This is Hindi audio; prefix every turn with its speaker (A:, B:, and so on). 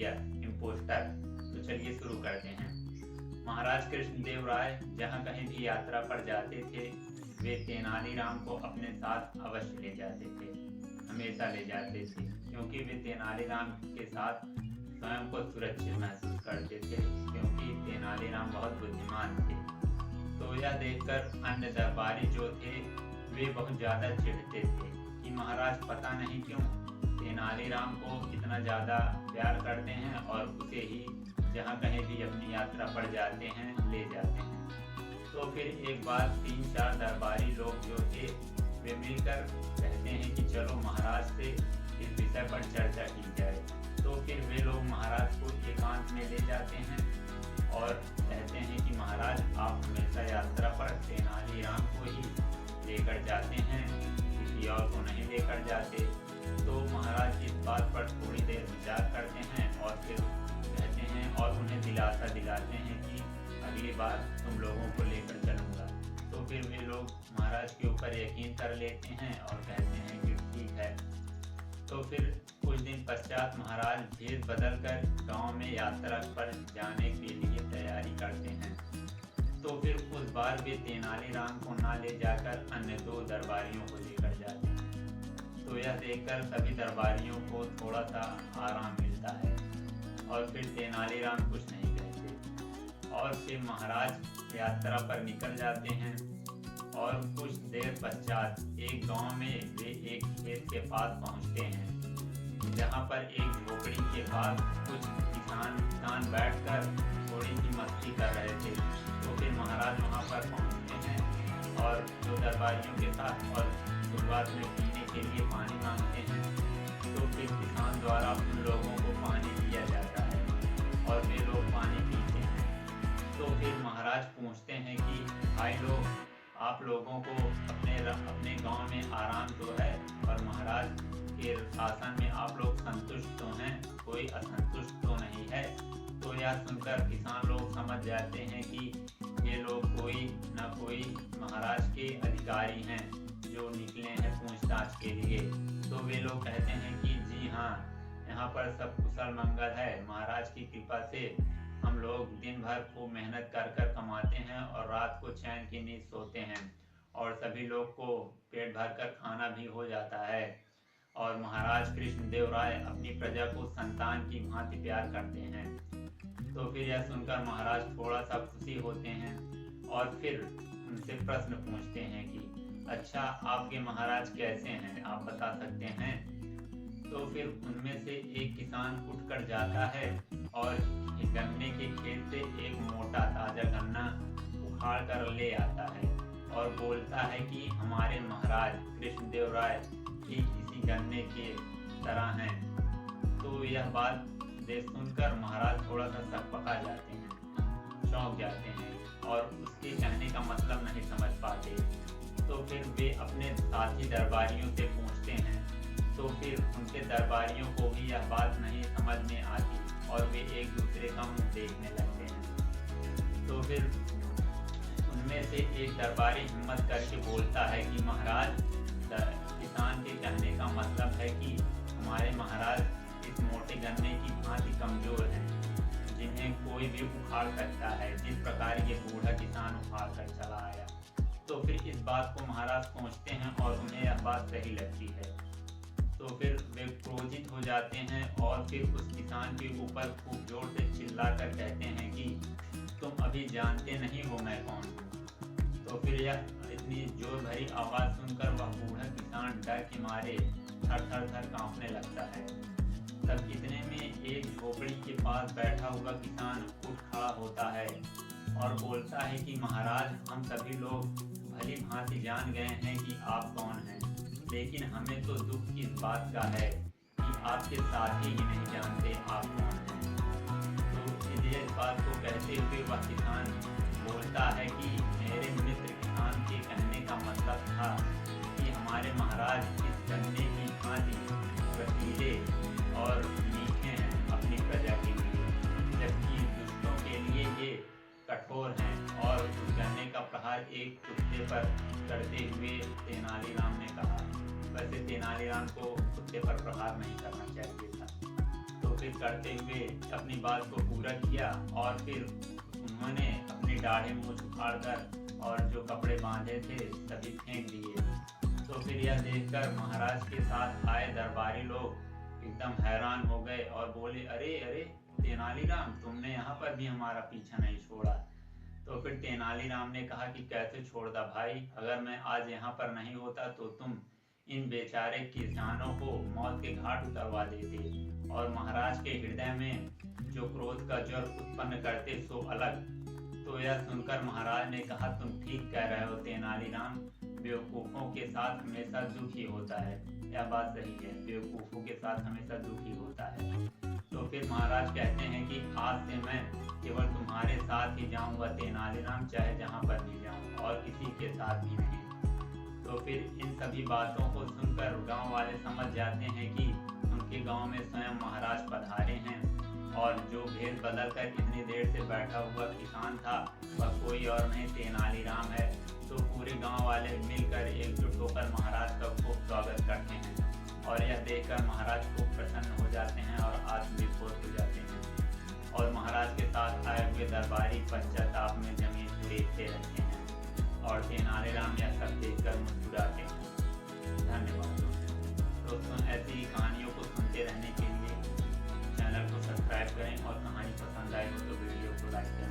A: Media impostor. तो चलिए शुरू करते हैं। महाराज कृष्णदेव राय जहाँ कहीं भी यात्रा पर जाते थे, वे तेनालीराम को अपने साथ अवश्य ले जाते थे, हमेशा ले जाते थे, क्योंकि वे तेनालीराम के साथ स्वयं को सुरक्षित महसूस करते थे, क्योंकि तेनालीराम बहुत बुद्धिमान थे। तो यह देखकर अन्य दरबारी जो थे वे बहुत ज़्यादा चिढ़ते थे कि महाराज पता नहीं क्यों तेनालीराम को इतना ज़्यादा प्यार करते हैं और उसे ही जहाँ कहीं भी अपनी यात्रा पर जाते हैं ले जाते हैं। तो फिर एक बार 3-4 दरबारी लोग जो थे वे मिलकर कहते हैं कि चलो महाराज से इस विषय पर चर्चा की जाए। तो फिर वे लोग महाराज को एकांत में ले जाते हैं और कहते हैं कि महाराज आप हमेशा यात्रा पर तेनालीराम को ही लेकर जाते हैं, किसी और को नहीं लेकर जाते। तो महाराज इस बात पर थोड़ी देर विचार करते हैं और फिर कहते हैं और उन्हें दिलासा दिलाते हैं कि अगली बार तुम लोगों को लेकर चलूँगा। तो फिर वे लोग महाराज के ऊपर यकीन कर लेते हैं और कहते हैं कि ठीक है। तो फिर कुछ दिन पश्चात महाराज भेष बदलकर गांव में यात्रा पर जाने के लिए तैयारी करते हैं। तो फिर उस बार वे तेनालीराम को ना ले जाकर अन्य 2 दरबारियों को लेकर जाते हैं। तो यह देखकर सभी दरबारियों को थोड़ा सा आराम मिलता है और फिर तेनालीराम कुछ नहीं कहते और फिर महाराज यात्रा पर निकल जाते हैं। और कुछ देर पश्चात एक गांव में वे एक खेत के पास पहुंचते हैं, जहां पर एक झोपड़ी के पास कुछ किसान बैठकर थोड़ी सी मस्ती कर रहे थे। तो फिर महाराज वहां पर पहुंचते हैं और 2 दरबारियों के साथ और शुरुआत में पीने के लिए पानी मांगते हैं। तो फिर किसान द्वारा उन लोगों को पानी दिया जाता है और वे लोग पानी पीते हैं। तो फिर महाराज पूछते हैं कि भाई लोग, आप लोगों को अपने गांव में आराम तो है और महाराज के शासन में आप लोग संतुष्ट तो हैं, कोई असंतुष्ट तो नहीं है। तो यह सुनकर किसान लोग समझ जाते हैं कि ये लोग कोई न कोई महाराज के अधिकारी हैं जो निकले हैं पूछताछ के लिए। तो वे लोग कहते हैं कि जी हाँ, यहाँ पर सब कुशल मंगल है, महाराज की कृपा से हम लोग दिन भर खूब मेहनत कर कर कमाते हैं और रात को चैन की नींद सोते हैं और सभी लोग को पेट भर कर खाना भी हो जाता है। और महाराज कृष्णदेव राय अपनी प्रजा को संतान की भांति प्यार करते हैं। तो फिर यह सुनकर महाराज थोड़ा सा खुशी होते हैं और फिर उनसे प्रश्न पूछते हैं कि अच्छा, आपके महाराज कैसे हैं, आप बता सकते हैं। तो फिर उनमें से एक किसान उठकर जाता है और गन्ने के खेत से एक मोटा ताजा गन्ना उखाड़ कर ले आता है और बोलता है कि हमारे महाराज कृष्णदेव राय ठीक इसी गन्ने के तरह हैं। तो यह बात सुनकर महाराज थोड़ा सा सकपका जाते हैं, चौंक जाते हैं और उसके कहने का मतलब नहीं समझ पाते। तो फिर वे अपने साथी दरबारियों से पूछते हैं। तो फिर उनके दरबारियों को भी यह बात नहीं समझ में आती और वे एक दूसरे का मुंह देखने लगते हैं। तो फिर उनमें से एक दरबारी हिम्मत करके बोलता है कि महाराज, किसान के कहने का मतलब है कि हमारे महाराज इस मोटे गन्ने की भांति कमजोर हैं, जिन्हें कोई भी उखाड़ सकता है, जिस प्रकार ये बूढ़ा किसान उखाड़ कर चला आया। तो फिर इस बात को महाराज सोचते हैं और उन्हें यह बात सही लगती है। तो फिर वे क्रोधित हो जाते हैं और फिर उस किसान के ऊपर खूब जोर से चिल्लाकर कहते हैं कि तुम अभी जानते नहीं हो मैं कौन हूँ। तो फिर यह इतनी जोर भरी आवाज़ सुनकर वह बूढ़ा किसान डर के मारे थर थर थर कांपने लगता है। तब इतने में एक झोपड़ी के पास बैठा हुआ किसान उठ खड़ा होता है और बोलता है कि महाराज, हम सभी लोग भली भांति जान गए हैं कि आप कौन हैं, लेकिन हमें तो दुख इस बात का है कि आपके साथी ही नहीं जानते आप कौन हैं। तो इसलिए इस बात को कहते हुए वह किसान बोलता है कि मेरे मित्र किसान के कहने का मतलब था कि हमारे महाराज इस गन्ने की भांति रसीले और मीठे हैं अपनी प्रजा के लिए, जबकि दुष्टों के लिए ये कठोर हैं। और उस गन्ने का प्रहार एक कुत्ते पर करते हुए तेनालीराम ने कहा। वैसे तेनालीराम को कुत्ते पर प्रहार नहीं करना चाहिए था। तो फिर करते हुए अपनी बात को पूरा किया और फिर उन्होंने अपनी दाढ़ी मूंछ उखाड़कर और जो कपड़े बांधे थे सभी फेंक दिए। तो फिर यह देखकर महाराज के साथ आए दरबारी लोग एकदम हैरान हो गए और बोले, अरे अरे तेनालीराम, तुमने यहाँ पर भी हमारा पीछा नहीं छोड़ा। तो फिर तेनालीराम ने कहा कि कैसे छोड़ता भाई, अगर मैं आज यहाँ पर नहीं होता तो तुम इन बेचारे किसानों को मौत के घाट उतरवा देते और महाराज के हृदय में जो क्रोध का ज्वर उत्पन्न करते सो अलग। तो यह सुनकर महाराज ने कहा, तुम ठीक कह रहे हो तेनालीराम, बेवकूफों के साथ हमेशा दुख ही होता है। यह बात सही है, बेवकूफों के साथ हमेशा दुख ही होता है। तो फिर महाराज कहते हैं कि आज से मैं केवल तुम्हारे साथ ही जाऊंगा तेनालीराम, चाहे जहां पर भी जाऊं, और किसी के साथ भी नहीं। तो फिर इन सभी बातों को सुनकर गांव वाले समझ जाते हैं कि उनके गांव में स्वयं महाराज पधारे हैं और जो भेद बदल कर इतनी देर से बैठा हुआ किसान था वह कोई और नहीं तेनालीराम है। तो पूरे गांव वाले मिलकर एकजुट होकर महाराज का खूब स्वागत करते हैं और यह देखकर महाराज खूब प्रसन्न हो जाते हैं और आत्मविभोर हो जाते हैं और महाराज के साथ आए हुए दरबारी पश्चाताप में जमीन पर देखते रहते हैं और तेनालीराम यह सब देखकर मुस्कुराते हैं। धन्यवाद दोस्तों, ऐसी ही कहानियों को सुनते रहने के लिए चैनल को सब्सक्राइब करें और कहानी पसंद आए हो तो वीडियो को लाइक करें।